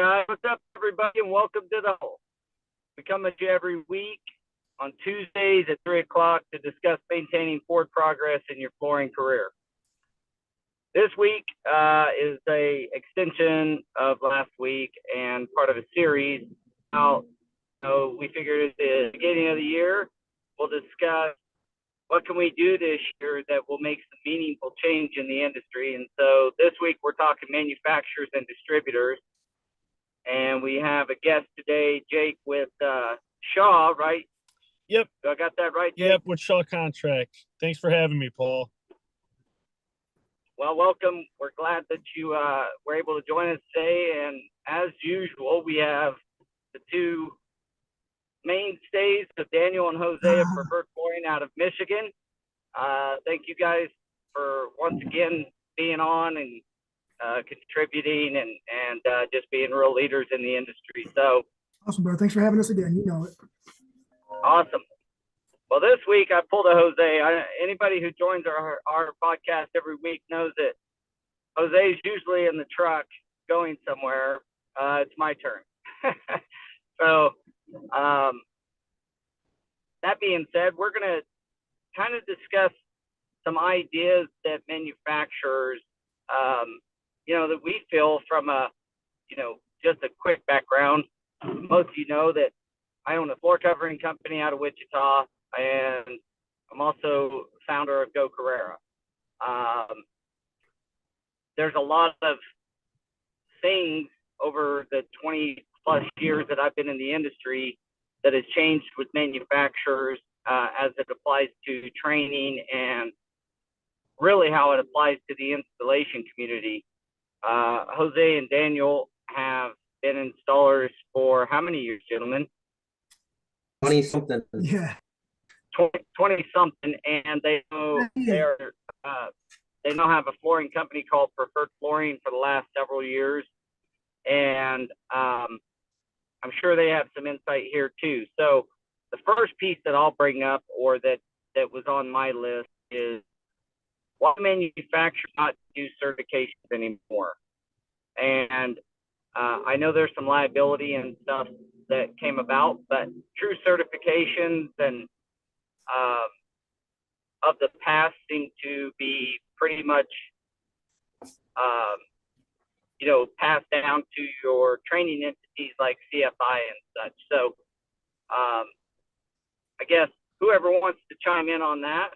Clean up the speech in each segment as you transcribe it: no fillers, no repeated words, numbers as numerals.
guys. What's up, everybody, and welcome to the Huddle. We come at you every week on Tuesdays at 3 o'clock to discuss maintaining forward progress in your flooring career. This week is a extension of last week and part of a series. Now, we figured at the beginning of the year, we'll discuss what can we do this year that will make some meaningful change in the industry. And so this week we're talking manufacturers and distributors. And we have a guest today, Jake, with Shaw, right? Yep. I got that right, Jake? Yep, with Shaw Contract. Thanks for having me, Paul. Well, welcome. We're glad that you were able to join us today. And as usual, we have the two mainstays of Daniel and Jose of Preferred Flooring out of Michigan. Thank you guys for once again being on and contributing and just being real leaders in the industry. So awesome, bro. Thanks for having us again. You know it. Awesome. Well, this week I pulled a Jose. Anybody who joins our podcast every week knows that Jose's usually in the truck going somewhere. It's my turn. So that being said, we're going to kind of discuss some ideas that manufacturers, that we feel from just a quick background. Most of you know that I own a floor covering company out of Wichita, and I'm also founder of Go Carerra. There's a lot of things over the 20 plus years that I've been in the industry that has changed with manufacturers as it applies to training and really how it applies to the installation community. Jose and Daniel have been installers for how many years, gentlemen? 20 something. Yeah. 20 something, and they know they now have a flooring company called Preferred Flooring for the last several years, and I'm sure they have some insight here too. So the first piece that I'll bring up, or that was on my list, is why manufacturers not do certifications anymore. And I know there's some liability and stuff that came about, but true certifications and of the past seem to be pretty much, passed down to your training entities like CFI and such. So I guess whoever wants to chime in on that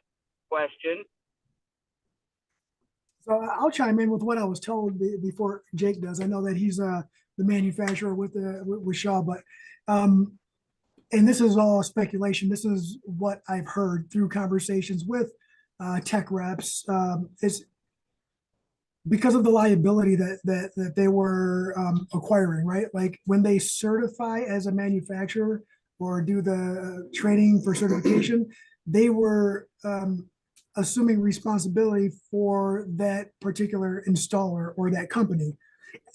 question. So I'll chime in with what I was told before Jake does. I know that he's the manufacturer with Shaw, but and this is all speculation. This is what I've heard through conversations with tech reps. Is because of the liability that they were acquiring, right? Like when they certify as a manufacturer or do the training for certification, they were assuming responsibility for that particular installer or that company.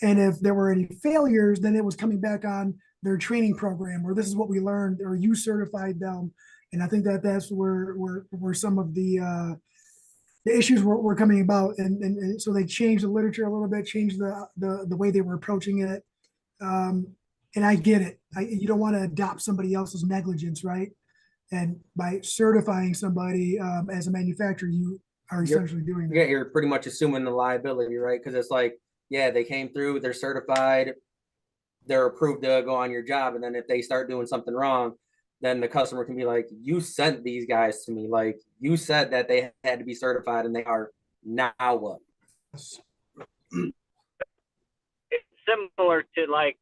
And if there were any failures, then it was coming back on their training program, or this is what we learned, or you certified them. And I think that's where some of the issues were coming about. And so they changed the literature a little bit, changed the way they were approaching it. And I get it. You don't want to adopt somebody else's negligence, right? And by certifying somebody as a manufacturer, you are essentially doing that. Yeah, you're pretty much assuming the liability, right? Because it's like, yeah, they came through, they're certified, they're approved to go on your job. And then if they start doing something wrong, then the customer can be like, you sent these guys to me. Like, you said that they had to be certified and they are. Now what? It's similar to like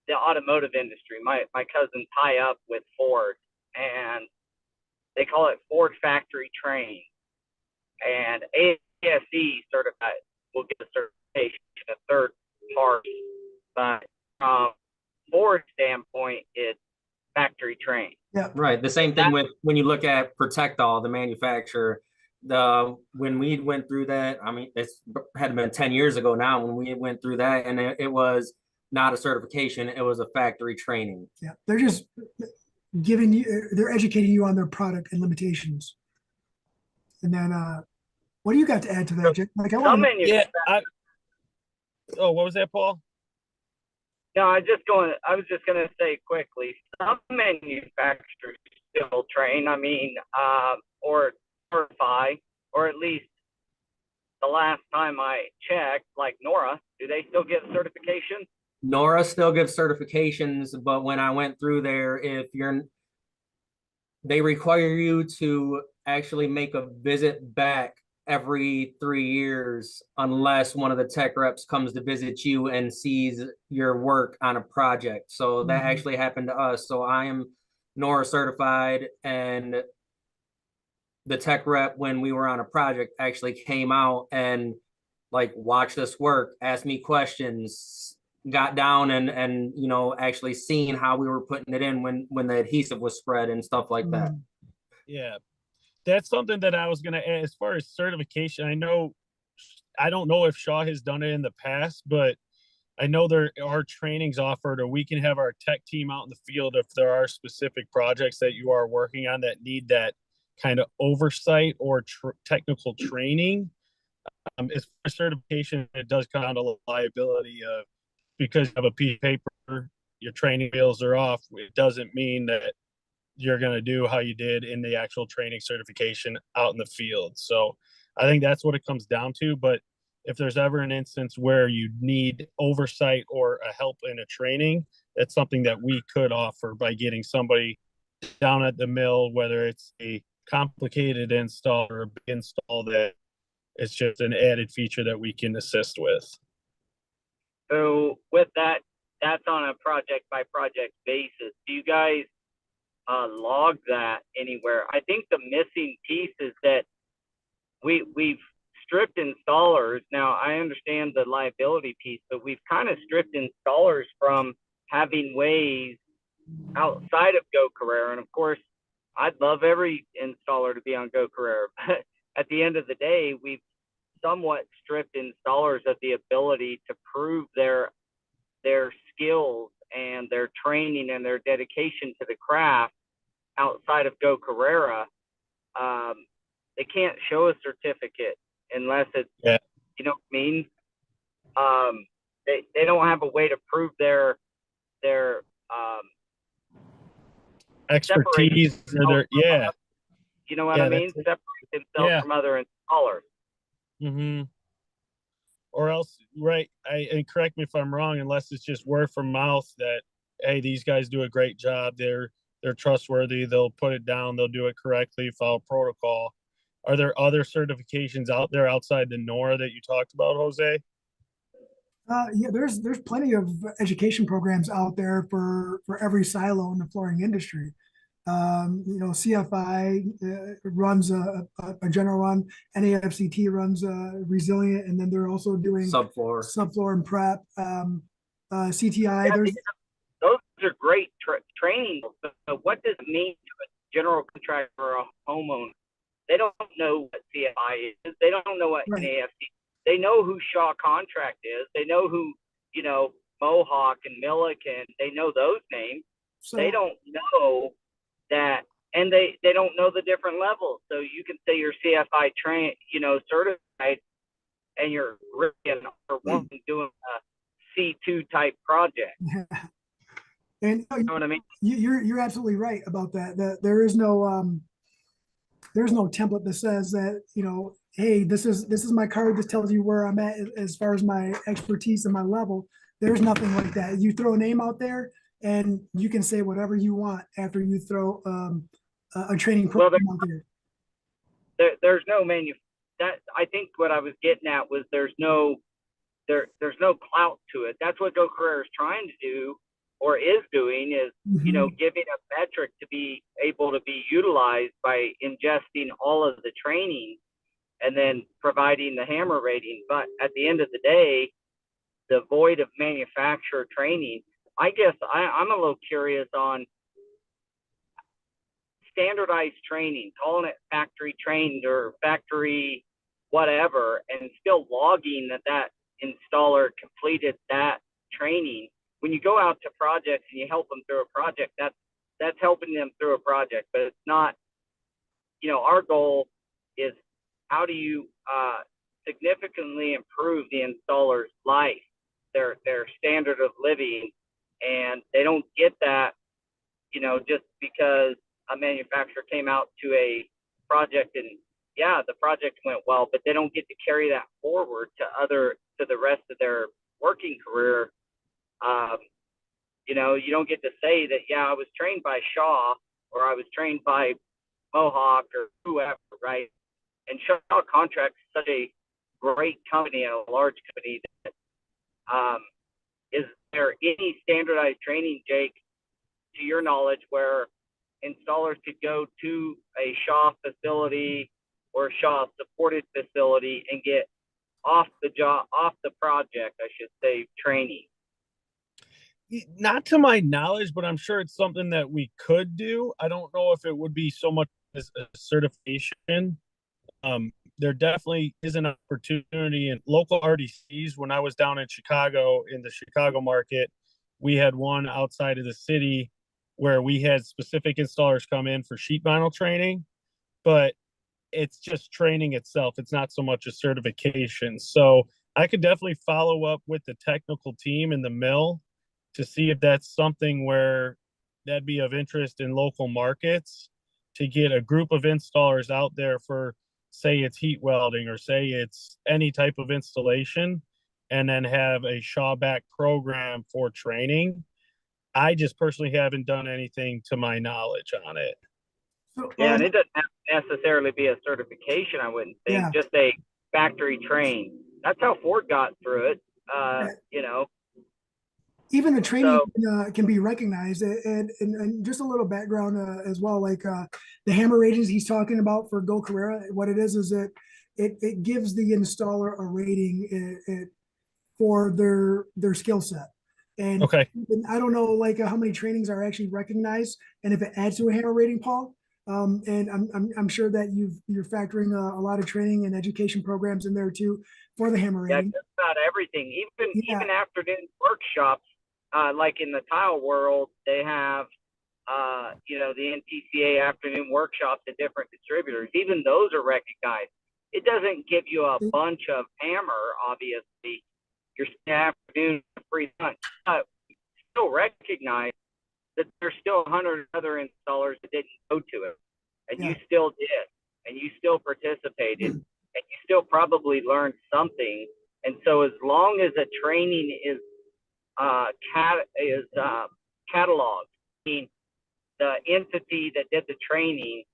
the automotive industry. My cousins tie up with Ford, and they call it Ford Factory Train. And ASE certified will get a certification, a third party, but from Ford standpoint, it's factory trained. Yeah, right. The same thing with when you look at Protect All, the manufacturer. When we went through that, I mean, it's had been 10 years ago now when we went through that, and it was not a certification, it was a factory training. Yeah, they're just they're educating you on their product and limitations. And then what do you got to add to that, Jake? Like, Oh, what was that, Paul? No, I was just gonna say quickly, some manufacturers still train. I mean, or certify, or at least the last time I checked, like Nora, do they still get certification? Nora still gives certifications, but when I went through there, they require you to actually make a visit back every 3 years unless one of the tech reps comes to visit you and sees your work on a project. So that Mhm. actually happened to us. So I am NORA certified, and the tech rep, when we were on a project, actually came out and like watched us work, asked me questions, got down and actually seeing how we were putting it in when the adhesive was spread and stuff like that. Mhm. Yeah, that's something that I was going to add as far as certification. I don't know if Shaw has done it in the past, but I know there are trainings offered, or we can have our tech team out in the field if there are specific projects that you are working on that need that kind of oversight or technical training. As far as certification, it does come down to liability of, because you have a piece of paper, your training wheels are off. It doesn't mean that you're going to do how you did in the actual training certification out in the field. So I think that's what it comes down to. But if there's ever an instance where you need oversight or a help in a training, that's something that we could offer by getting somebody down at the mill, whether it's a complicated install or a big install, that it's just an added feature that we can assist with. So with that, that's on a project by project basis. Do you guys log that anywhere? I think the missing piece is that we've stripped installers. Now I understand the liability piece, but we've kind of stripped installers from having ways outside of Go Carerra. And of course, I'd love every installer to be on Go Carerra, but at the end of the day, we've somewhat stripped installers of the ability to prove their skills and their training and their dedication to the craft outside of Go Carerra. They can't show a certificate unless it's, Yeah. you know what I mean? They don't have a way to prove their Expertise, yeah. You know what Yeah, I mean? Separate themselves yeah. from other installers. Mm-hmm. Or else, right? And correct me if I'm wrong, unless it's just word from mouth that, hey, these guys do a great job. They're trustworthy. They'll put it down. They'll do it correctly. Follow protocol. Are there other certifications out there outside the NORA that you talked about, Jose? Yeah, there's plenty of education programs out there for every silo in the flooring industry. CFI runs a general run, NAFCT runs resilient, and then they're also doing subfloor and prep. CTI, Yeah, those are great training. So what does it mean to a general contractor or a homeowner? They don't know what CFI is. They don't know what right. NAFCT. They know who Shaw Contract is. They know who, Mohawk and Milliken. They know those names. So they don't know that, and they don't know the different levels. So you can say you're CFI certified, and you're really an R1 doing a C2 type project. And you know what I mean? You're absolutely right about that. That there's no template that says that, hey, this is my card. This tells you where I'm at as far as my expertise and my level. There's nothing like that. You throw a name out there and you can say whatever you want after you throw a training program out there. There's no that I think what I was getting at was there's no clout to it. That's what Go Carerra is trying to do, or is doing, is giving a metric to be able to be utilized by ingesting all of the training and then providing the hammer rating. But at the end of the day, the void of manufacturer training, I guess I'm a little curious on standardized training, calling it factory trained or factory whatever, and still logging that installer completed that training. When you go out to projects and you help them through a project, that's helping them through a project, but it's not, our goal is how do you significantly improve the installer's life their standard of living, and they don't get that, just because a manufacturer came out to a project and yeah, the project went well, but they don't get to carry that forward to the rest of their working career. You don't get to say that, yeah, I was trained by Shaw or I was trained by Mohawk or whoever, right? And Shaw Contracts is such a great company and a large company that, is there any standardized training, Jake, to your knowledge, where installers could go to a Shaw facility or a Shaw supported facility and get off the project, I should say, training? Not to my knowledge, but I'm sure it's something that we could do. I don't know if it would be so much as a certification. There definitely is an opportunity in local RDCs. When I was down in Chicago, in the Chicago market, we had one outside of the city where we had specific installers come in for sheet vinyl training, but it's just training itself. It's not so much a certification. So I could definitely follow up with the technical team in the mill to see if that's something where that'd be of interest in local markets, to get a group of installers out there for, say it's heat welding or say it's any type of installation, and then have a Shawback program for training. I just personally haven't done anything to my knowledge on it. So, Yeah, and it doesn't have to necessarily be a certification, I wouldn't think. Yeah. Just a factory train. That's how Ford got through it. even the training So, can be recognized, and just a little background as well, like the hammer ratings he's talking about for Go Carerra. What it is that it gives the installer a rating for their skill set. And, Okay. and I don't know like how many trainings are actually recognized, and if it adds to a hammer rating, Paul. And I'm sure that you're factoring a lot of training and education programs in there too for the hammer yeah, rating. just about everything. Yeah. Even afternoon workshops, like in the tile world, they have the NTCA afternoon workshops at different distributors. Even those are recognized. It doesn't give you a bunch of hammer, obviously. Your afternoon free lunch, but still recognize that there's still 100 other installers that didn't go to it, and you still did, and you still participated, and you still probably learned something. And so, as long as a training is cataloged, meaning the entity that did the training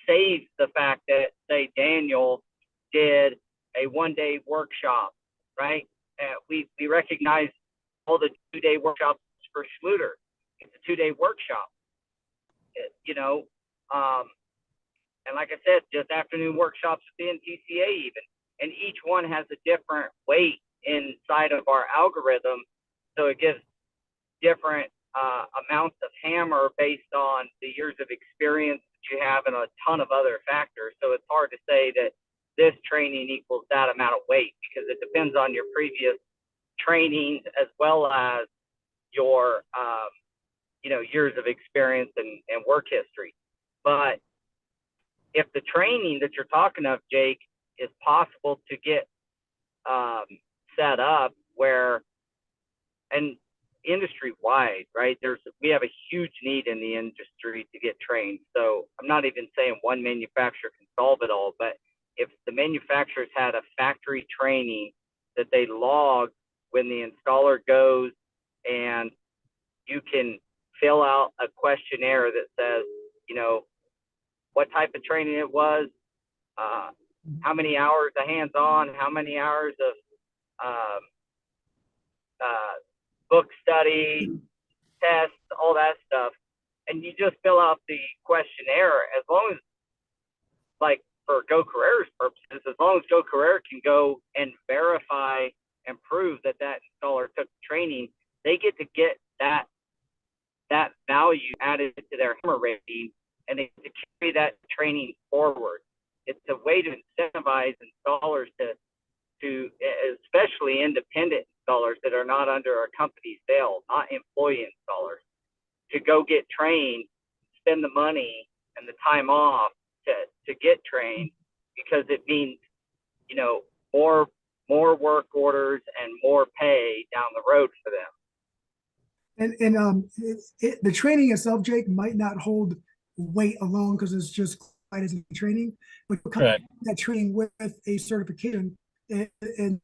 saves the fact that, say, Daniel did a one-day workshop, right? We recognize all the 2-day workshops for Schluter. It's a 2-day workshop, and like I said, just afternoon workshops at the NTCA even, and each one has a different weight inside of our algorithm, so it gives different amounts of hammer based on the years of experience that you have and a ton of other factors. So it's hard to say that this training equals that amount of weight, because it depends on your previous trainings as well as your years of experience and work history. But if the training that you're talking of, Jake, is possible to get set up where, and industry wide, right? We have a huge need in the industry to get trained. So I'm not even saying one manufacturer can solve it all, but if the manufacturers had a factory training that they log when the installer goes, and you can fill out a questionnaire that says, what type of training it was, how many hours of hands-on, how many hours of book study, tests, all that stuff. And you just fill out the questionnaire, as long as, like for Go Carerra's purposes, as long as Go Carrera can go and verify and prove that installer took training, they get to get that value added to their hammer rating, and they get to carry that training forward. It's a way to incentivize installers to especially independent installers that are not under a company's veil, not employee installers, to go get trained, spend the money and the time off to get trained, because it means, more more work orders and more pay down the road for them. The training itself, Jake, might not hold weight alone because it's just quite as a training, but Right. that training with a certification in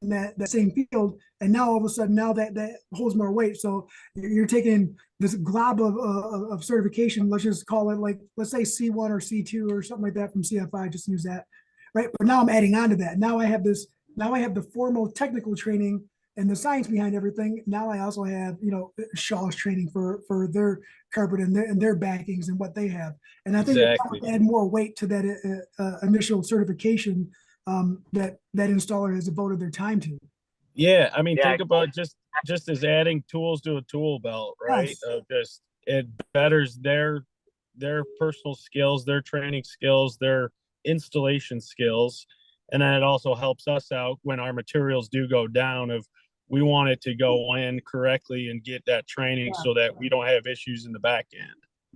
that same field, and now all of a sudden now that holds more weight. So you're taking this glob of certification, let's just call it, like, let's say C1 or C2 or something like that from CFI, just use that, right? But now I'm adding on to that. Now I have the formal technical training and the science behind everything. Now I also have, Shaw's training for their carpet and their backings and what they have. And I think Exactly. add more weight to that initial certification that installer has devoted their time to. Yeah, I mean, Yeah. think about just as adding tools to a tool belt, right? Yes. It betters their personal skills, their training skills, their installation skills, and then it also helps us out when our materials do go down. Of we want it to go in correctly and get that training so that we don't have issues in the back end.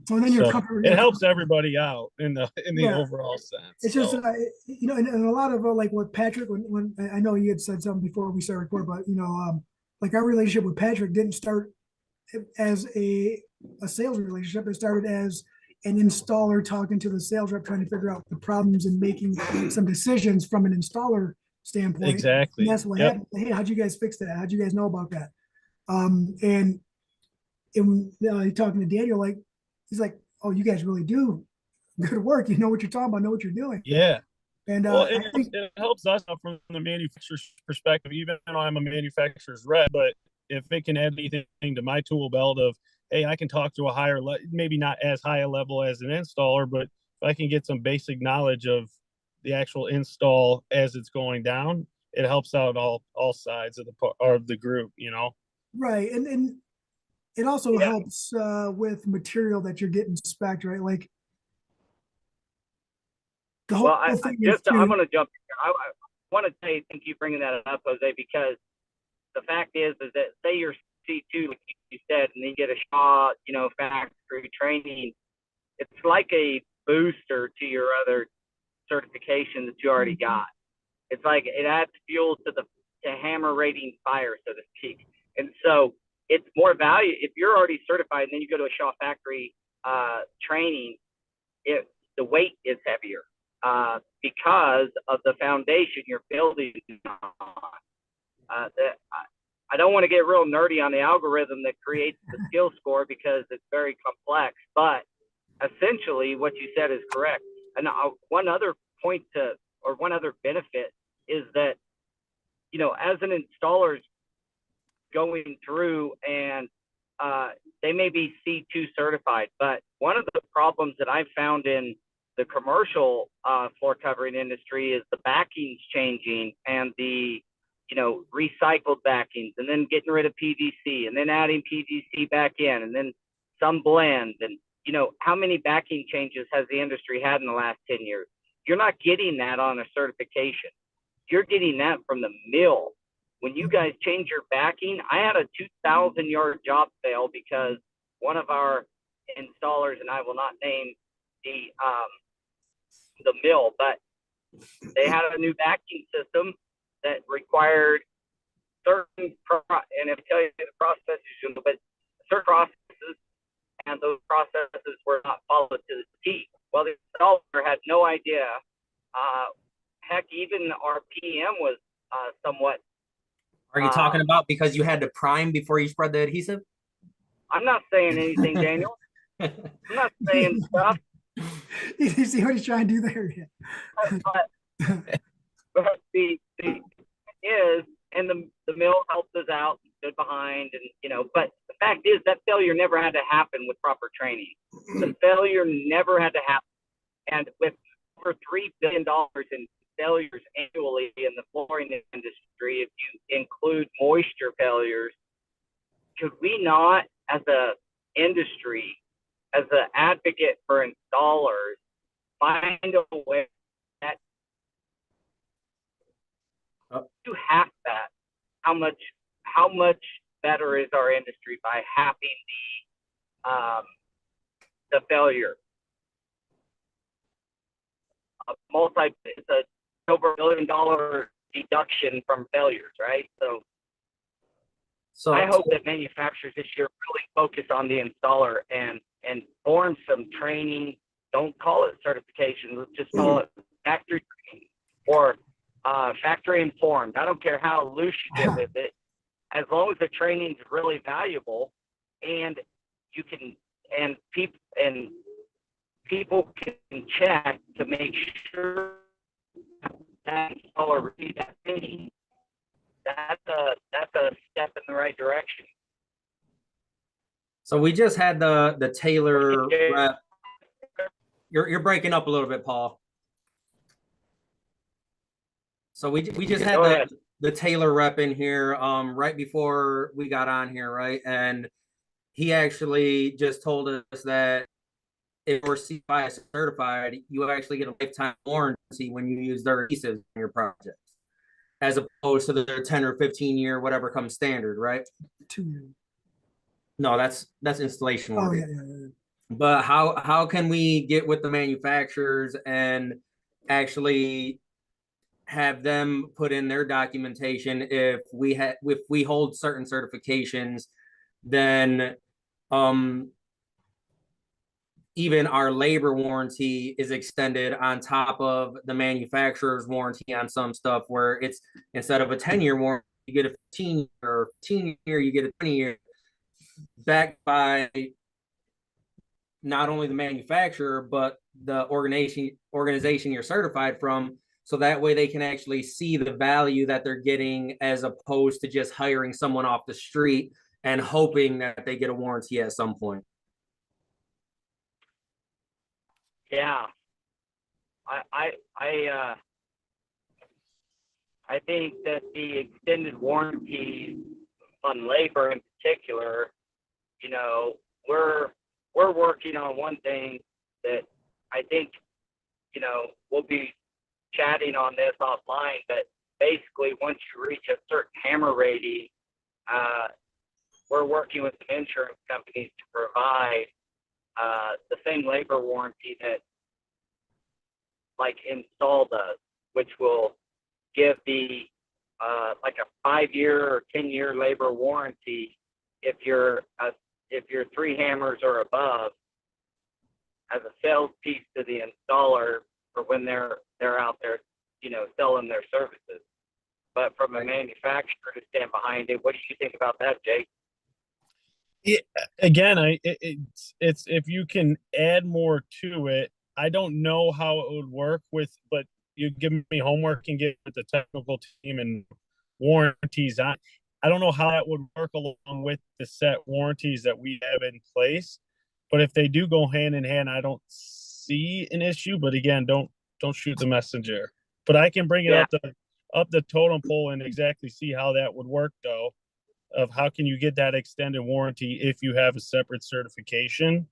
So then So it helps everybody out in the overall sense. It's just and a lot of like with Patrick, when I know you had said something before we started recording, but like our relationship with Patrick didn't start as a sales relationship. It started as an installer talking to the sales rep, trying to figure out the problems and making some decisions from an installer standpoint. Exactly. And that's what happened. Hey, how'd you guys fix that? How'd you guys know about that? And talking to Daniel, like, he's like, oh, you guys really do good work. You know what you're talking about, know what you're doing. Yeah. And well, I think it helps us out from the manufacturer's perspective, even though I'm a manufacturer's rep. But if it can add anything to my tool belt of, hey, I can talk to a higher maybe not as high a level as an installer, but if I can get some basic knowledge of the actual install as it's going down, it helps out all sides of the group, Right. And it also helps with material that you're getting spec'd, right? Like the whole thing I'm going to jump here. I want to say thank you for bringing that up, Jose, because the fact is that say you're C2, like you said, and then you get a Shaw, factory training, it's like a booster to your other certification that you already got. It's like it adds fuel to hammer rating fire, so to speak. And so it's more value if you're already certified and then you go to a Shaw factory training. The weight is heavier because of the foundation you're building on. I don't want to get real nerdy on the algorithm that creates the skill score because it's very complex, but essentially what you said is correct. And one other benefit is that, as an installer going through and they may be C2 certified, but one of the problems that I've found in the commercial floor covering industry is the backings changing and the recycled backings, and then getting rid of PVC and then adding PVC back in and then some blend. And how many backing changes has the industry had in the last 10 years? You're not getting that on a certification. You're getting that from the mill. When you guys change your backing, I had a 2,000-yard job fail because one of our installers, and I will not name the mill, but they had a new backing system that required certain, and if I tell you the processes, but certain processes, and those processes were not followed to the T. Well, the installer had no idea. Heck, even our PM was somewhat. Are you talking about because you had to prime before you spread the adhesive? I'm not saying anything, Daniel. I'm not saying stuff. You see what he's trying to do there? But the is, and the mill helped us out and stood behind, and but the fact is that failure never had to happen with proper training. The failure never had to happen, and with over $3 billion in failures annually in the flooring industry, if you include moisture failures, could we not, as a industry, as an advocate for installers, find a way that to half that? How much better is our industry by halving the failure? It's a over $1 billion deduction from failures, right? So I hope that manufacturers this year really focus on the installer and form some training. Don't call it certification. Let's just call it factory training or factory informed. I don't care how loose you get with it, as long as the training is really valuable, and you can people can check to make sure that installer reads that training. That's a step in the right direction. So we just had the Taylor rep. You're breaking up a little bit, Paul. So we just had the Taylor rep in here right before we got on here, right? And he actually just told us that if we're CFI certified, you actually get a lifetime warranty when you use their adhesives in your projects, as opposed to their 10 or 15 year whatever comes standard, right? 2 years. No, that's installation Oh warranty. yeah. But how can we get with the manufacturers and actually have them put in their documentation if we hold certain certifications, then even our labor warranty is extended on top of the manufacturer's warranty on some stuff, where it's instead of a 10-year warranty, you get a 15 or 15-year, you get a 20-year, backed by not only the manufacturer, but the organization you're certified from. So that way they can actually see the value that they're getting, as opposed to just hiring someone off the street and hoping that they get a warranty at some point. Yeah. I think that the extended warranties on labor in particular, you know, we're working on one thing that I think, you know, we'll be chatting on this offline, but basically once you reach a certain hammer rating, we're working with some insurance companies to provide the same labor warranty that like install does, which will give the like a 5-year or 10-year labor warranty if you're 3 hammers or above, as a sales piece to the installer for when they're out there, you know, selling their services. But from a manufacturer to stand behind it, what do you think about that, Jake? Yeah, again, it's if you can add more to it. I don't know how it would work but you give me homework and get with the technical team and warranties on. I don't know how that would work along with the set warranties that we have in place. But if they do go hand in hand, I don't see an issue. But again, don't shoot the messenger. But I can bring it up the totem pole and exactly see how that would work, though, of how can you get that extended warranty if you have a separate certification.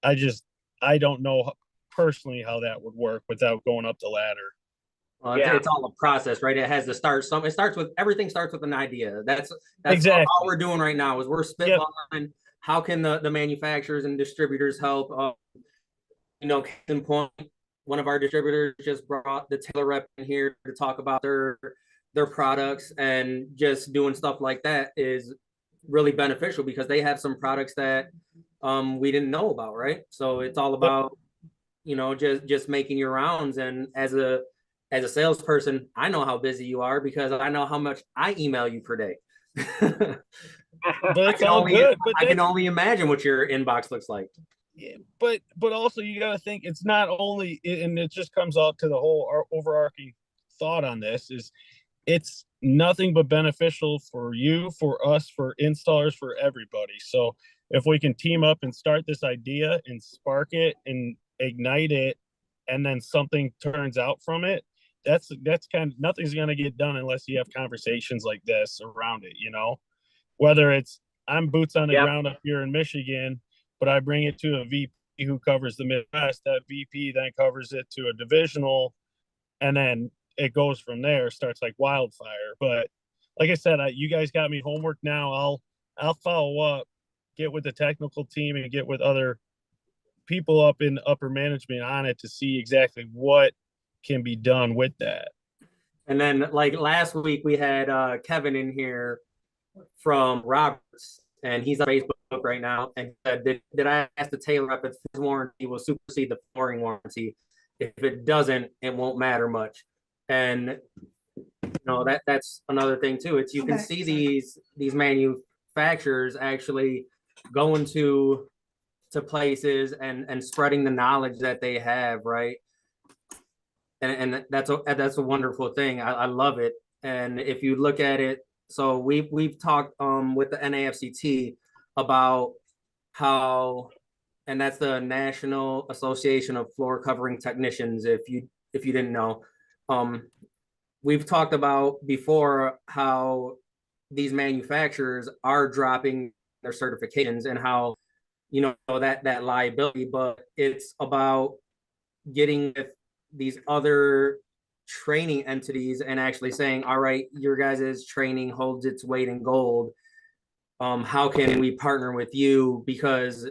I don't know personally how that would work without going up the ladder. Well, it's all a process, right? It has to start everything starts with an idea. That's exactly all we're doing right now is we're spitballing. How can the manufacturers and distributors help? You know, case in point, one of our distributors just brought the Taylor rep in here to talk about their products, and just doing stuff like that is really beneficial because they have some products that we didn't know about, right? So it's all about, you know, just making your rounds. And as a salesperson, I know how busy you are because I know how much I email you per day. But it's all good. But I can only imagine what your inbox looks like. Yeah, but also you got to think it's not only, and it just comes out to the whole overarching thought on this is it's nothing but beneficial for you, for us, for installers, for everybody. So if we can team up and start this idea and spark it and ignite it, and then something turns out from it, that's kind of, nothing's going to get done unless you have conversations like this around it, you know, whether it's I'm boots on the ground up here in Michigan, but I bring it to a VP who covers the Midwest. That VP then covers it to a divisional, and then it goes from there, starts like wildfire. But like I said, you guys got me homework now. I'll follow up, get with the technical team and get with other people up in upper management on it to see exactly what can be done with that. And then like last week we had Kevin in here from Roberts, and he's on Facebook right now. And he said, did I ask the tailor rep if his warranty will supersede the flooring warranty? If it doesn't, it won't matter much. And that's another thing too. It's you can see these manufacturers actually going to places and spreading the knowledge that they have, right? And that's a wonderful thing. I love it. And if you look at it, so we've talked with the NAFCT about how, and that's the National Association of Floor Covering Technicians. If you didn't know, we've talked about before how these manufacturers are dropping their certifications and how that liability, but it's about getting with these other training entities and actually saying, all right, your guys' training holds its weight in gold. How can we partner with you? Because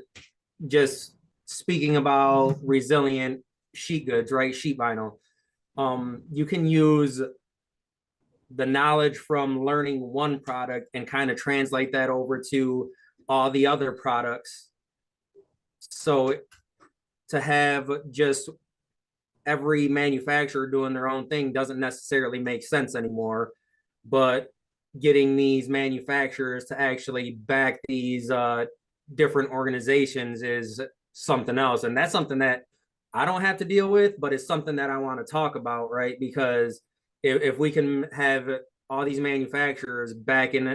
just speaking about resilient sheet goods, right? Sheet vinyl. You can use the knowledge from learning one product and kind of translate that over to all the other products. So to have just every manufacturer doing their own thing doesn't necessarily make sense anymore, but getting these manufacturers to actually back these different organizations is something else. And that's something that I don't have to deal with, but it's something that I want to talk about, right? Because if we can have all these manufacturers backing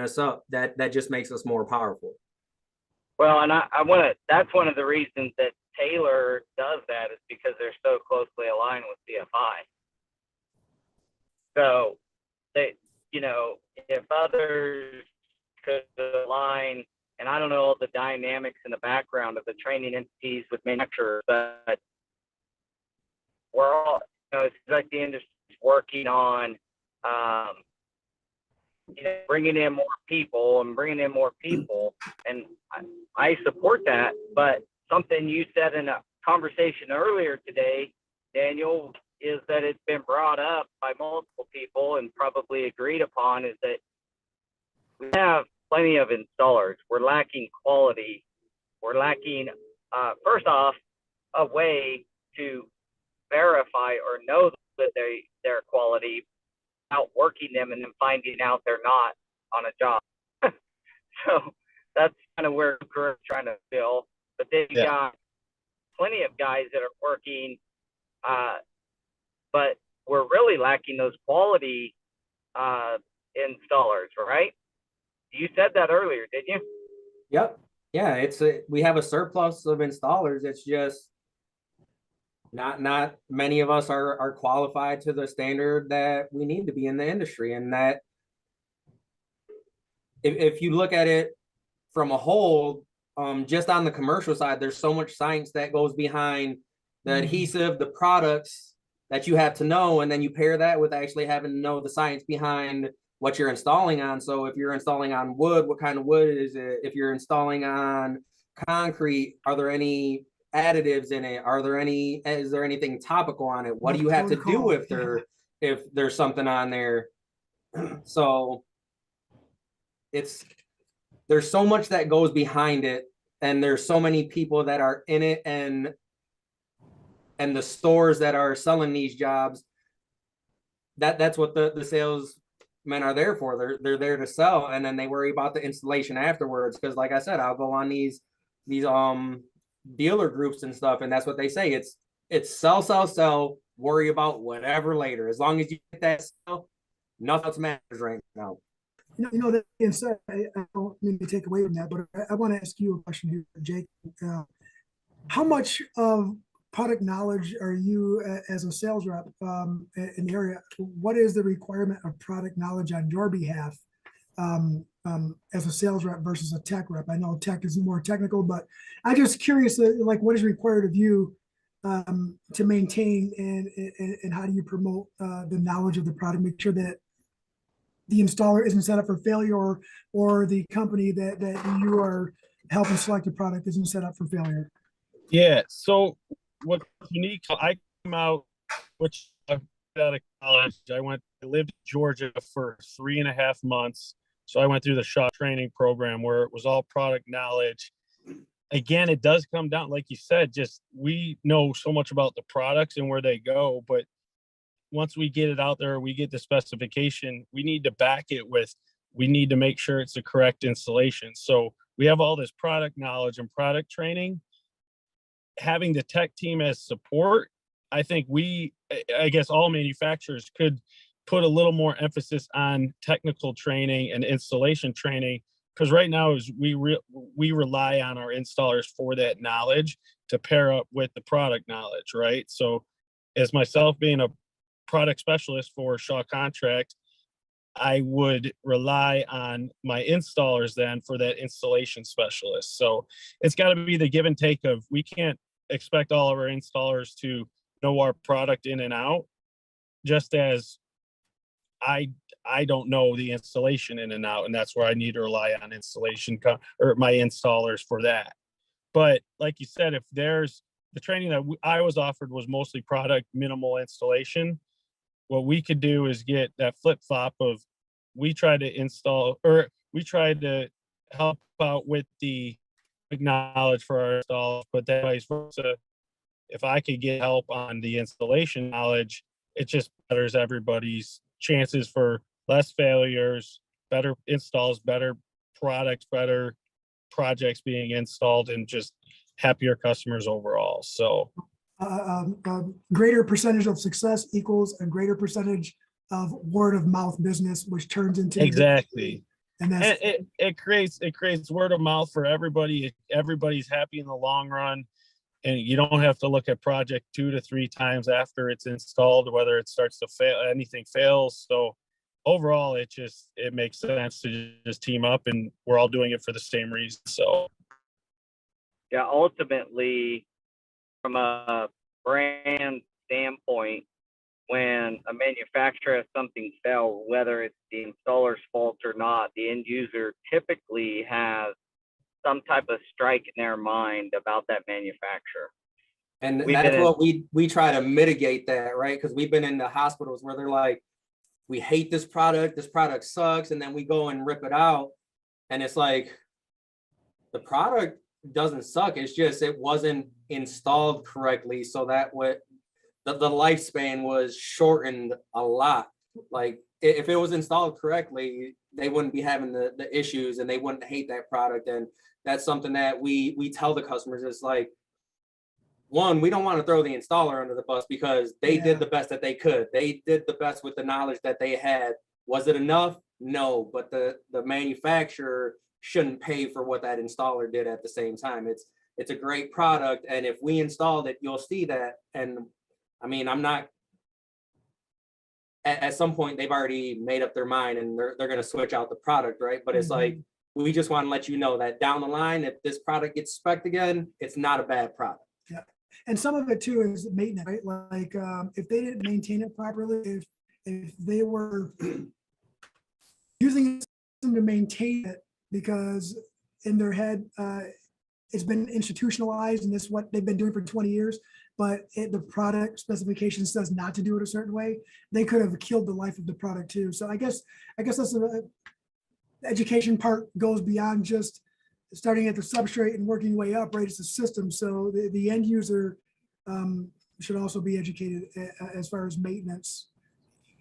us up, that just makes us more powerful. Well, and I want to, that's one of the reasons that Taylor does that, is because they're so closely aligned with CFI. So they, if others could align, and I don't know all the dynamics in the background of the training entities with manufacturers, but we're all, it's like the industry's working on, bringing in more people, and I support that. But something you said in a conversation earlier today, Daniel, is that it's been brought up by multiple people and probably agreed upon, is that we have plenty of installers. We're lacking quality. We're lacking, first off, a way to verify or know that they're quality without working them and then finding out they're not on a job. So that's kind of where we're trying to fill. But then you got plenty of guys that are working, but we're really lacking those quality installers, right? You said that earlier, didn't you? Yep. Yeah, we have a surplus of installers. It's just not many of us are qualified to the standard that we need to be in the industry. And that if you look at it from a whole, just on the commercial side, there's so much science that goes behind the adhesive, the products that you have to know, and then you pair that with actually having to know the science behind what you're installing on. So if you're installing on wood, what kind of wood is it? If you're installing on concrete, are there any additives in it? Is there anything topical on it? What do you have to do if there's something on there? So there's so much that goes behind it, and there's so many people that are in it, and the stores that are selling these jobs. That's what the salesmen are there for. They're there to sell, and then they worry about the installation afterwards. Because like I said, I'll go on these dealer groups and stuff, and that's what they say. It's sell, worry about whatever later. As long as you get that sell, nothing else matters right now. That being said, I don't mean to take away from that, but I want to ask you a question here, Jake. How much of product knowledge are you as a sales rep in the area? What is the requirement of product knowledge on your behalf as a sales rep versus a tech rep? I know tech is more technical, but I'm just curious, like what is required of you to maintain and how do you promote the knowledge of the product, make sure that the installer isn't set up for failure, or the company that you are helping select a product isn't set up for failure? Yeah. So what's unique, I came out, which I've out of college, I lived in Georgia for 3.5 months. So I went through the Shaw training program where it was all product knowledge. Again, it does come down, like you said, just we know so much about the products and where they go, but once we get it out there, we get the specification, we need to back it with, we need to make sure it's the correct installation. So we have all this product knowledge and product training. Having the tech team as support, I think I guess all manufacturers could put a little more emphasis on technical training and installation training, because right now is we rely on our installers for that knowledge to pair up with the product knowledge, right? So as myself being a product specialist for Shaw Contract, I would rely on my installers then for that installation specialist. So it's got to be the give and take of, we can't expect all of our installers to know our product in and out, just as I don't know the installation in and out, and that's where I need to rely on installation or my installers for that. But like you said, if there's the training that I was offered was mostly product, minimal installation, what we could do is get that flip-flop of, we try to install, or we try to help out with the knowledge for our install, but that vice versa. If I could get help on the installation knowledge, it just betters everybody's chances for less failures, better installs, better products, better projects being installed, and just happier customers overall. So greater percentage of success equals a greater percentage of word of mouth business, which turns into exactly. And that's it creates word of mouth for everybody. Everybody's happy in the long run, and you don't have to look at project 2 to 3 times after it's installed, whether it starts to fail, anything fails. So overall, it makes sense to just team up, and we're all doing it for the same reason. So yeah, ultimately, from a brand standpoint, when a manufacturer has something fail, whether it's the installer's fault or not, the end user typically has some type of strike in their mind about that manufacturer. And that's what we try to mitigate that, right? Because we've been in the hospitals where they're like, we hate this product sucks, and then we go and rip it out, and it's like, the product doesn't suck, it's just it wasn't installed correctly, so that what the lifespan was shortened a lot. Like if it was installed correctly, they wouldn't be having the issues, and they wouldn't hate that product. And that's something that we tell the customers. It's like, one, we don't want to throw the installer under the bus, because they did the best that they could. They did the best with the knowledge that they had. Was it enough? No, but the manufacturer shouldn't pay for what that installer did at the same time. It's a great product, and if we installed it, you'll see that. And I mean, I'm not, at some point they've already made up their mind, and they're going to switch out the product, right? But it's like, we just want to let you know that down the line, if this product gets spec'd again, it's not a bad product. Yeah. And some of it too is maintenance, right? Like if they didn't maintain it properly, if they were using it to maintain it because in their head it's been institutionalized and this is what they've been doing for 20 years, but the product specification says not to do it a certain way, they could have killed the life of the product too. So I guess that's the education part goes beyond just starting at the substrate and working way up, right? It's a system. So the end user should also be educated as far as maintenance.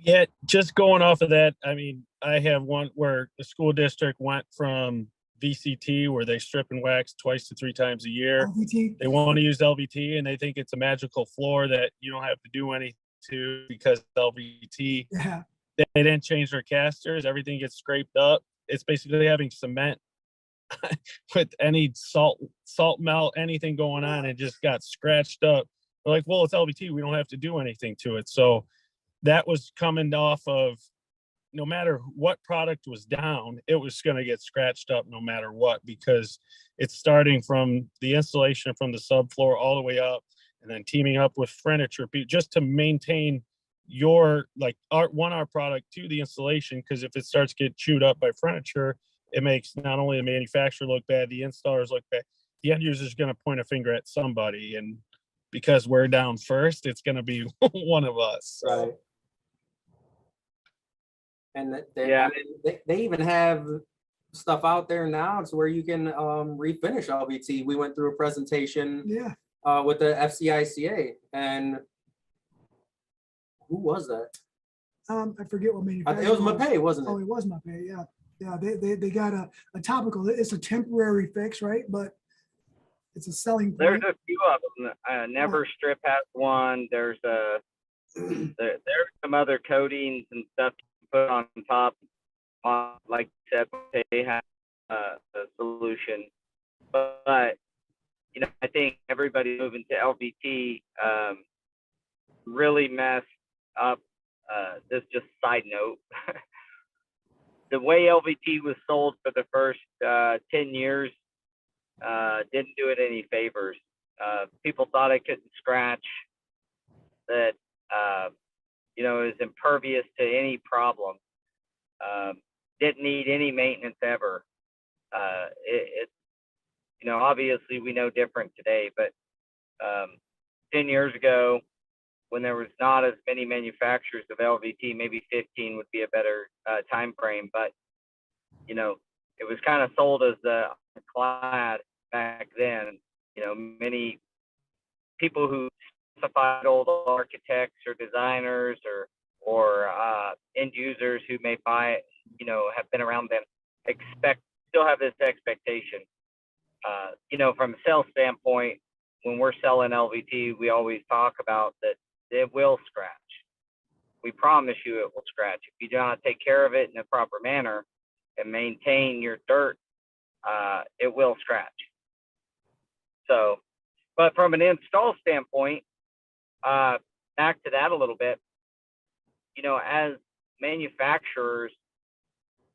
yeah, just going off of that, I mean, I have one where the school district went from VCT, where they strip and wax 2 to 3 times a year. LVT. They want to use LVT, and they think it's a magical floor that you don't have to do anything to, because LVT. Yeah. They didn't change their casters. Everything gets scraped up. It's basically having cement with any salt melt, anything going on, it just got scratched up. They're like, well, it's LVT, we don't have to do anything to it. So that was coming off of, no matter what product was down, it was going to get scratched up no matter what, because it's starting from the installation from the subfloor all the way up, and then teaming up with furniture just to maintain your our product to the installation. Because if it starts to get chewed up by furniture, it makes not only the manufacturer look bad, the installers look bad. The end user is going to point a finger at somebody, and because we're down first, it's going to be one of us. Right. And they, Yeah. I mean, they even have stuff out there now. It's where you can refinish LVT. We went through a presentation Yeah. with the FCICA, and who was that? I forget what manufacturer. It was Mapei, wasn't it? Oh, it was Mapei. Yeah. Yeah. They got a topical. It's a temporary fix, right? But it's a selling There's point. a few of them. Never Strip has one. There's there's some other coatings and stuff to put on top. Like you said, they have a solution, but you know, I think everybody moving to LVT really messed up. This just side note. The way LVT was sold for the first 10 years didn't do it any favors. People thought it couldn't scratch, that you know, it was impervious to any problem. Didn't need any maintenance ever. It you know, obviously we know different today, but 10 years ago, when there was not as many manufacturers of LVT, maybe 15 would be a better time frame. But you know, it was kind of sold as the clad back then. You know, many people who specified, old architects or designers or end users who may buy it, you know, have been around them, still have this expectation. You know, from a sales standpoint, when we're selling LVT, we always talk about that it will scratch. We promise you it will scratch. If you do not take care of it in a proper manner and maintain your dirt, it will scratch. So, but from an install standpoint, back to that a little bit, you know, as manufacturers,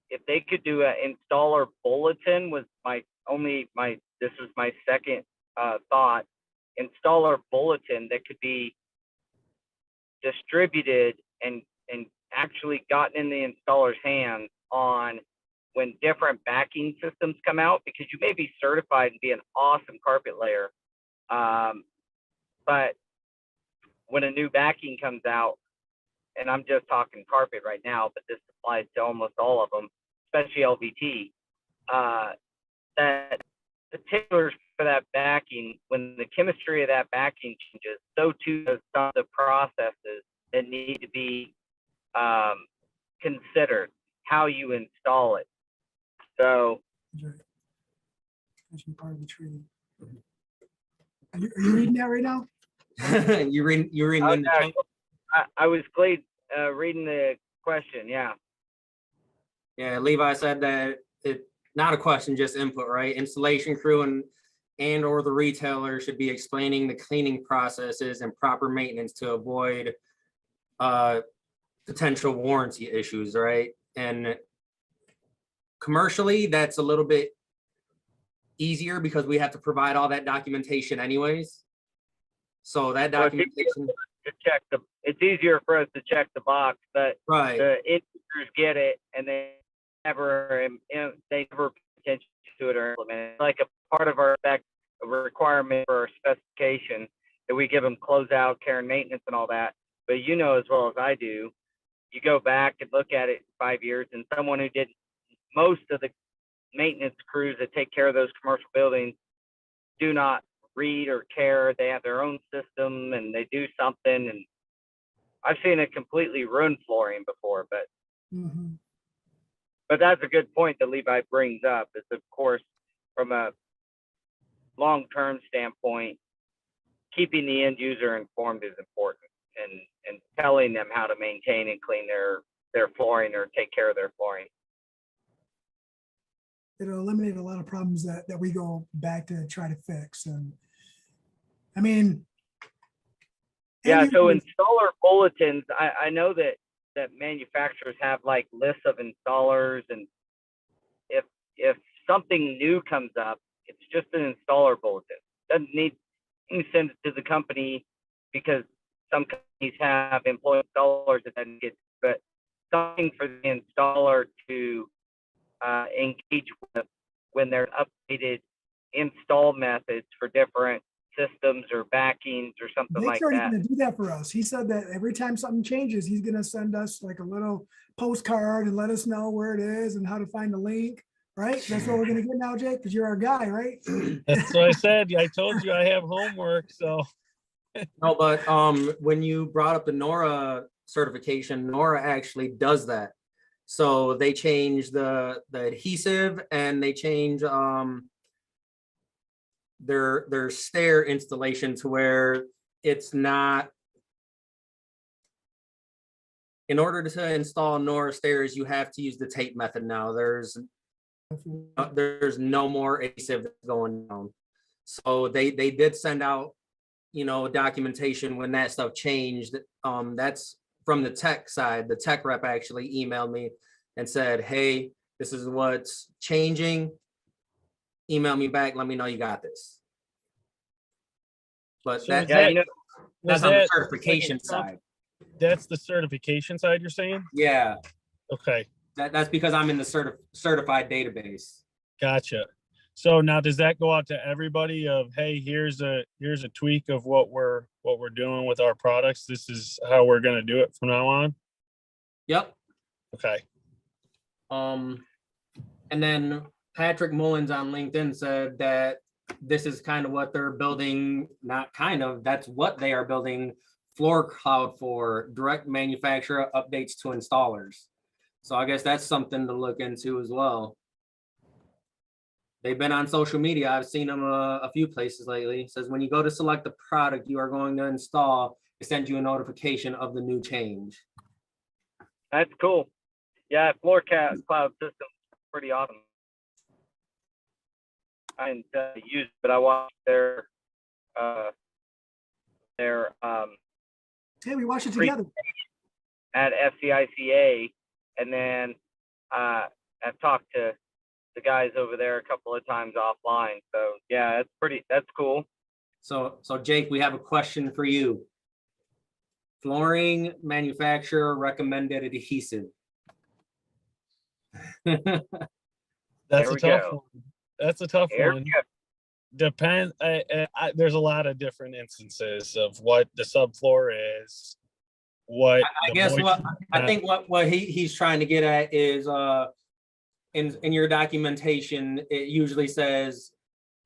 if they could do an installer bulletin, was this is my second thought, installer bulletin that could be distributed and actually gotten in the installer's hands on when different backing systems come out, because you may be certified and be an awesome carpet layer, but when a new backing comes out, and I'm just talking carpet right now, but this applies to almost all of them, especially LVT, that particulars for that backing, when the chemistry of that backing changes, so too does some of the processes that need to be considered, how you install it. So, That's part of the training. Are you reading that right now? you reading the chat? I was glad reading the question. Yeah. Yeah, Levi said that it not a question, just input, right? Installation crew and or the retailer should be explaining the cleaning processes and proper maintenance to avoid potential warranty issues, right? And commercially, that's a little bit easier because we have to provide all that documentation anyways. So that documentation, it's easier for us to check the box, but right, the users get it and they never pay attention to it or implement it. It's like a part of our requirement for our specification that we give them closeout, care and maintenance and all that. But you know as well as I do, you go back and look at it in 5 years, and someone who did most of the maintenance crews that take care of those commercial buildings do not read or care. They have their own system and they do something, and I've seen it completely ruin flooring before. But but that's a good point that Levi brings up. Is of course, from a long-term standpoint, keeping the end user informed is important, and telling them how to maintain and clean their flooring or take care of their flooring. It'll eliminate a lot of problems that we go back to try to fix. And I mean, yeah. So installer bulletins, I know that manufacturers have like lists of installers, and if something new comes up, it's just an installer bulletin. Doesn't need you send it to the company, because some companies have employee installers that doesn't get, but something for the installer to engage with when there's updated install methods for different systems or backings or something Jake's like already that. gonna do that for us. He said that every time something changes, he's gonna send us like a little postcard and let us know where it is and how to find the link, right? That's what we're gonna get now, Jake, because you're our guy, right? That's what I said. I told you I have homework, so No, but when you brought up the NORA certification, NORA actually does that. So they change the adhesive and they change their stair installation to where it's not. In order to install NORA stairs, you have to use the tape method now. There's no more adhesive going down. So they did send out, documentation when that stuff changed. That's from the tech side. The tech rep actually emailed me and said, hey, this is what's changing. Email me back, let me know you got this. But So that, is that- that's was on the that certification like side. that's the certification side you're saying? Yeah, Okay, that's because I'm in the certified database. gotcha. So now does that go out to everybody of, hey, here's a tweak of what we're doing with our products. This is how we're gonna do it from now on? Yep. Okay. And then Patrick Mullins on LinkedIn said that this is kind of what they're building, not kind of, that's what they are building Floor Cloud for, direct manufacturer updates to installers. So I guess that's something to look into as well. They've been on social media. I've seen them a few places lately. It says when you go to select the product you are going to install, it sends you a notification of the new change. That's cool. Yeah, Floor Cloud system is pretty awesome. I didn't use it, but I watched their Hey, we watched it together. at FCICA, and then I've talked to the guys over there a couple of times offline. So yeah, that's cool. So Jake, we have a question for you. Flooring manufacturer recommended adhesive. That's There a we tough go. one. That's a tough Here we one. go. Depend. There's a lot of different instances of what the subfloor is. What I guess what I think what he's trying to get at is in your documentation, it usually says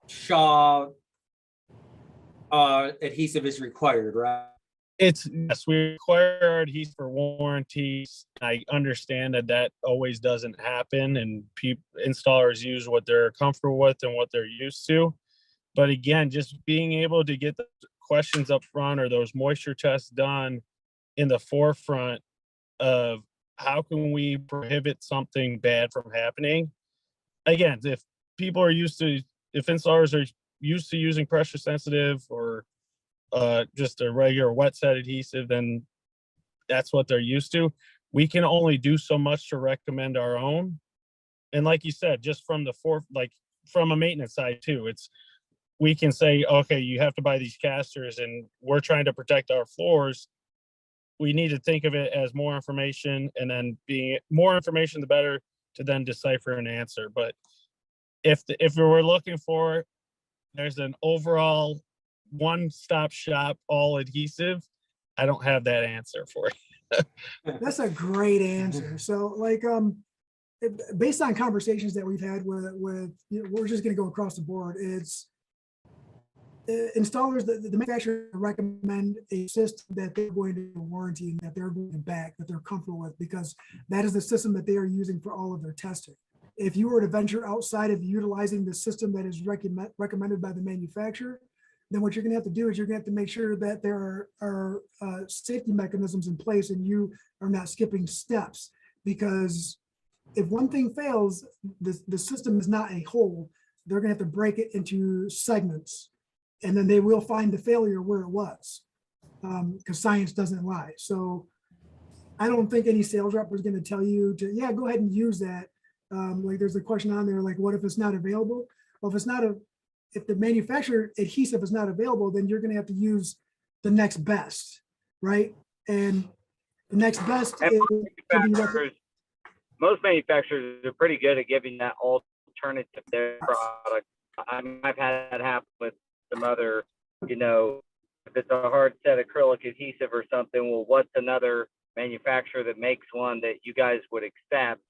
Shaw adhesive is required, right? It's yes, we require adhesive for warranties. I understand that always doesn't happen, and installers use what they're comfortable with and what they're used to. But again, just being able to get the questions up front or those moisture tests done in the forefront of how can we prohibit something bad from happening. Again, if installers are used to using pressure sensitive or just a regular wet set adhesive, then that's what they're used to. We can only do so much to recommend our own. And like you said, just from from a maintenance side too, we can say, okay, you have to buy these casters and we're trying to protect our floors. We need to think of it as more information, and then being more information, the better to then decipher an answer. But if we were looking for, there's an overall one-stop shop, all adhesive, I don't have that answer for you. That's a great answer. So like, based on conversations that we've had with we're just going to go across the board. It's installers, the manufacturer recommend a system that they're going to warranty and that they're going to back, that they're comfortable with, because that is the system that they are using for all of their testing. If you were to venture outside of utilizing the system that is recommended by the manufacturer, then what you're going to have to do is you're going to have to make sure that there are safety mechanisms in place and you are not skipping steps. Because if one thing fails, the system is not a whole. They're going to have to break it into segments, and then they will find the failure where it was, because science doesn't lie. So I don't think any sales rep is going to tell you to, yeah, go ahead and use that. Like there's a question on there, like, what if it's not available? Well, if the manufacturer adhesive is not available, then you're going to have to use the next best, right? And the next best most manufacturers are pretty good at giving that alternative to their product. I mean, I've had that happen with some other if it's a hard set acrylic adhesive or something, well, what's another manufacturer that makes one that you guys would accept?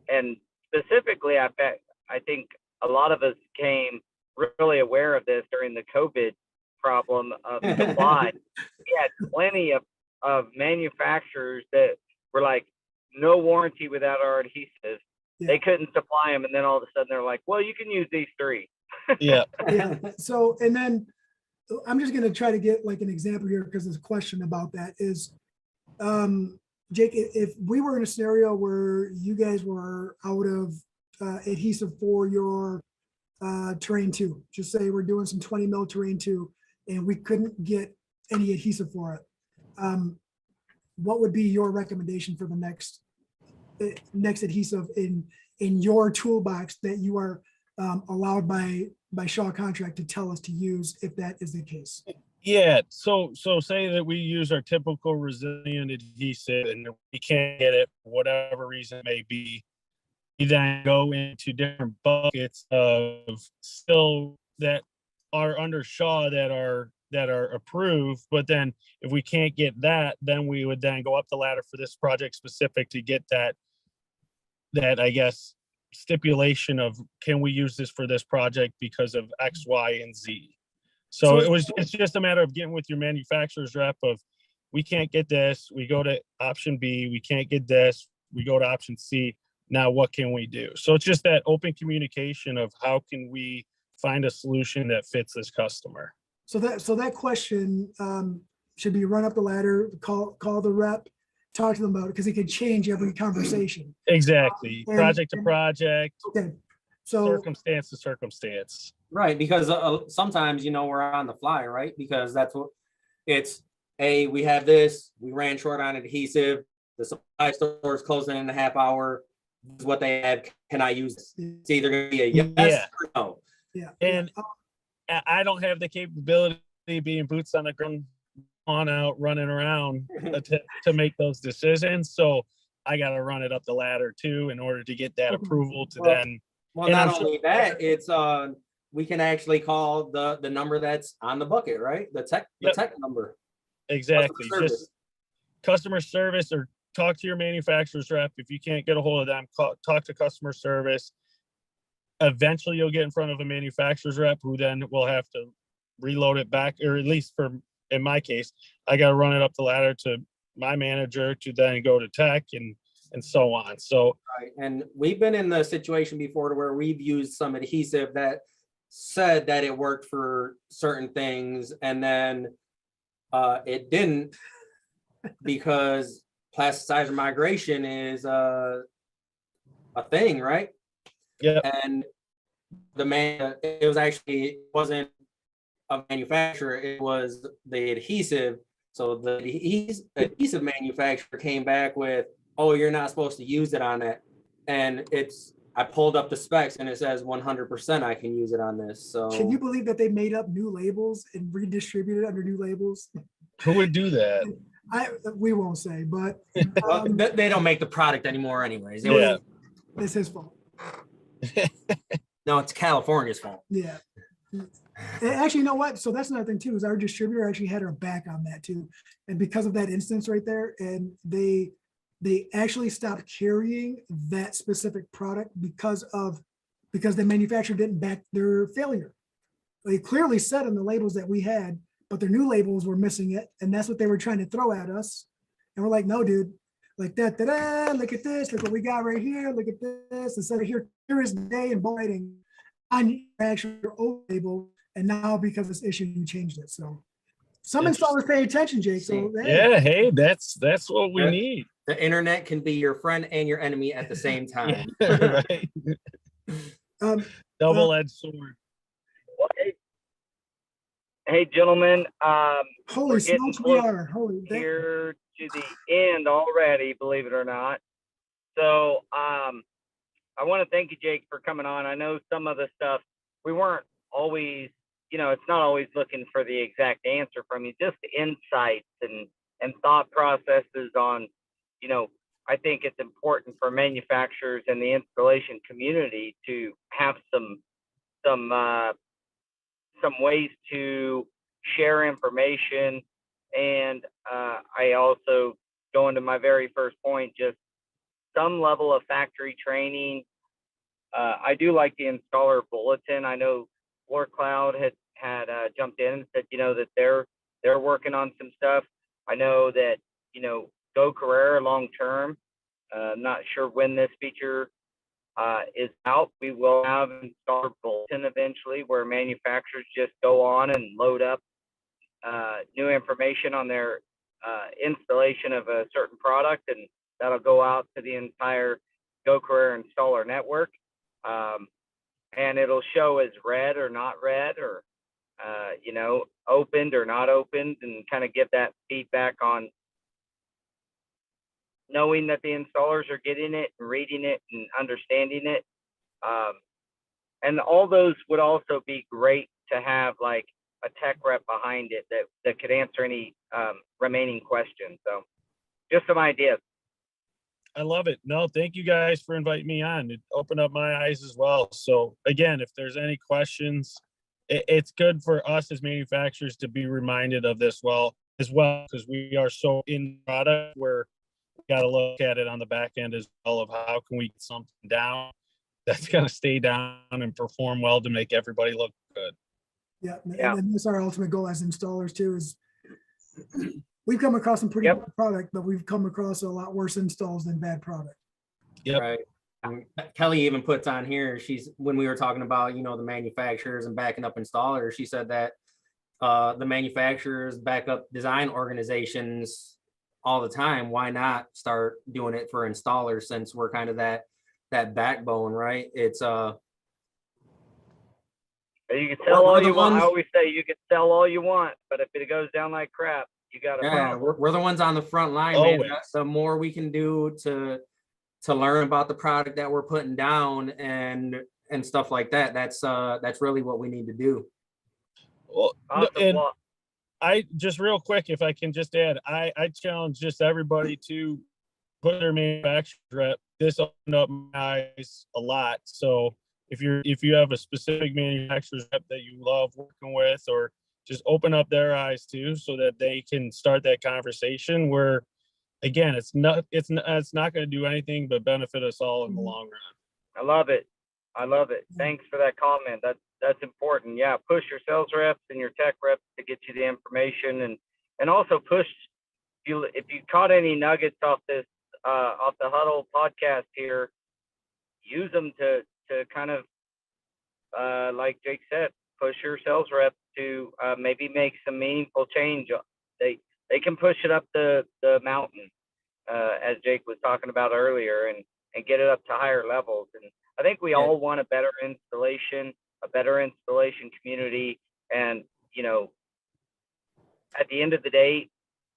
And specifically, I think a lot of us became really aware of this during the COVID problem of supply. We had plenty of manufacturers that were like, no warranty without our adhesive. Yeah. They couldn't supply them, and then all of a sudden they're like, well, you can use these three. Yeah. Yeah. So, and then I'm just going to try to get like an example here because there's a question about that is, Jake, if we were in a scenario where you guys were out of adhesive for your terrain 2, just say we're doing some 20 mil terrain 2 and we couldn't get any adhesive for it, what would be your recommendation for the next adhesive in your toolbox that you are allowed by Shaw contract to tell us to use if that is the case? Yeah. So say that we use our typical resilient adhesive and we can't get it for whatever reason it may be. We then go into different buckets of still that are under Shaw that are approved. But then if we can't get that, then we would then go up the ladder for this project specific to get that I guess stipulation of, can we use this for this project because of X, Y, and Z. So it's just a matter of getting with your manufacturer's rep of, we can't get this, we go to option B, we can't get this, we go to option C. Now what can we do? So it's just that open communication of how can we find a solution that fits this customer. So that question should be run up the ladder, call the rep, talk to them about it, because it could change every conversation. Exactly. Project to project. Okay. So circumstance to circumstance. Right, because sometimes, we're on the fly, right? Because that's what it's. We have this, we ran short on adhesive, the supply store is closing in a half hour. This is what they have. Can I use this? It's either going to be a yes or no. Yeah. And I don't have the capability being boots on the ground on out running around to make those decisions. So I got to run it up the ladder too in order to get that approval to then. Well, not only that, it's we can actually call the number that's on the bucket, right? The tech number. Exactly. Just customer service, or talk to your manufacturer's rep. If you can't get a hold of them, talk to customer service. Eventually you'll get in front of a manufacturer's rep who then will have to reload it back, or at least in my case, I got to run it up the ladder to my manager to then go to tech and so on. So, right. And we've been in the situation before to where we've used some adhesive that said that it worked for certain things, and then it didn't, because plasticizer migration is a thing, right? Yeah. And it wasn't a manufacturer, it was the adhesive. So the adhesive manufacturer came back with, oh, you're not supposed to use it on it. And I pulled up the specs and it says 100% I can use it on this. So can you believe that they made up new labels and redistributed under new labels? Who would do that? We won't say, but well, they don't make the product anymore anyways. It's his fault. No, it's California's fault. Yeah. And actually, you know what? So that's another thing too, is our distributor actually had our back on that too. And because of that instance right there, and they actually stopped carrying that specific product because the manufacturer didn't back their failure. They clearly said in the labels that we had, but their new labels were missing it. And that's what they were trying to throw at us. And we're like, no, dude, like that, look at this, look what we got right here, look at this. Instead of here is the day and writing on your actual old label. And now because of this issue, you changed it. So some installers pay attention, Jake. So hey, that's what we need. The internet can be your friend and your enemy at the same time. Right. Double-edged sword. Well, hey, gentlemen. Holy smokes, we are. Holy here to the end already, believe it or not. So I want to thank you, Jake, for coming on. I know some of the stuff we weren't always, it's not always looking for the exact answer from you, just the insights and thought processes on, I think it's important for manufacturers and the installation community to have some some ways to share information. And I also, going to my very first point, just some level of factory training. I do like the installer bulletin. I know Floor Cloud had jumped in and said, that they're working on some stuff. I know that, Go Carerra long term. Not sure when this feature is out. We will have an installer bulletin eventually where manufacturers just go on and load up new information on their installation of a certain product, and that'll go out to the entire Go Carerra installer network. And it'll show as read or not read, or opened or not opened, and kind of give that feedback on knowing that the installers are getting it and reading it and understanding it. And all those would also be great to have like a tech rep behind it that could answer any remaining questions. So just some ideas. I love it. No, thank you guys for inviting me on. It opened up my eyes as well. So again, if there's any questions, it's good for us as manufacturers to be reminded of this as well, because we are so in product where we got to look at it on the back end as well of how can we get something down that's going to stay down and perform well to make everybody look good. Yeah. And that's our ultimate goal as installers too, is we've come across some pretty good product, but we've come across a lot worse installs than bad product. Yep. Right. Kelly even puts on here, when we were talking about, the manufacturers and backing up installers, she said that the manufacturers back up design organizations all the time. Why not start doing it for installers, since we're kind of that backbone, right? It's you can sell all you want. I always say you can sell all you want, but if it goes down like crap, you got a problem. We're the ones on the front line, man. The more we can do to learn about the product that we're putting down and stuff like that, that's really what we need to do. Well, awesome. And I just real quick, if I can just add, I challenge just everybody to put their manufacturer rep. This opened up my eyes a lot. So if you have a specific manufacturer's rep that you love working with, or just open up their eyes too, so that they can start that conversation where, again, it's not going to do anything but benefit us all in the long run. I love it. Thanks for that comment. That's important. Yeah, push your sales reps and your tech reps to get you the information, and also push. If you caught any nuggets off this off the Huddle podcast here, use them to kind of like Jake said, push your sales reps to maybe make some meaningful change. They can push it up the mountain, as Jake was talking about earlier, and get it up to higher levels. And I think we all want a better installation community, and at the end of the day,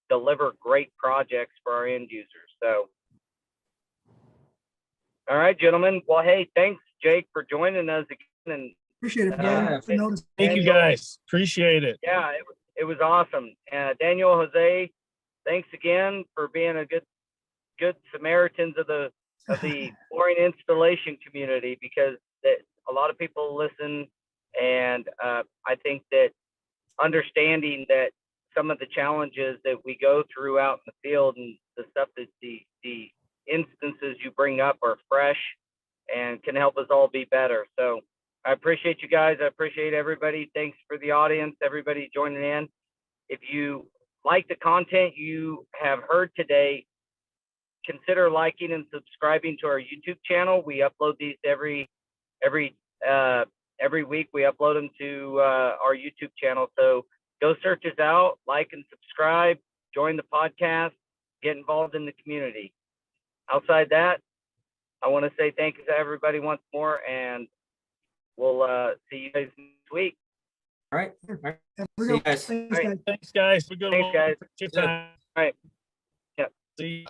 deliver great projects for our end users. So, all right, gentlemen. Well, hey, thanks, Jake, for joining us again. And appreciate it. Thank you guys. Appreciate it. Yeah, it was awesome. Daniel, Jose, thanks again for being a good Samaritans of the flooring installation community, because a lot of people listen, and I think that understanding that some of the challenges that we go through out in the field, and the stuff that the instances you bring up are fresh and can help us all be better. So I appreciate you guys. I appreciate everybody. Thanks for the audience, everybody joining in. If you like the content you have heard today, consider liking and subscribing to our YouTube channel. We upload these every week. We upload them to our YouTube channel. So go search us out, like and subscribe, join the podcast, get involved in the community. Outside that, I want to say thank you to everybody once more, and we'll see you guys next week. All right. See you guys. Thanks, guys. Thanks, guys. All right. All right. See you.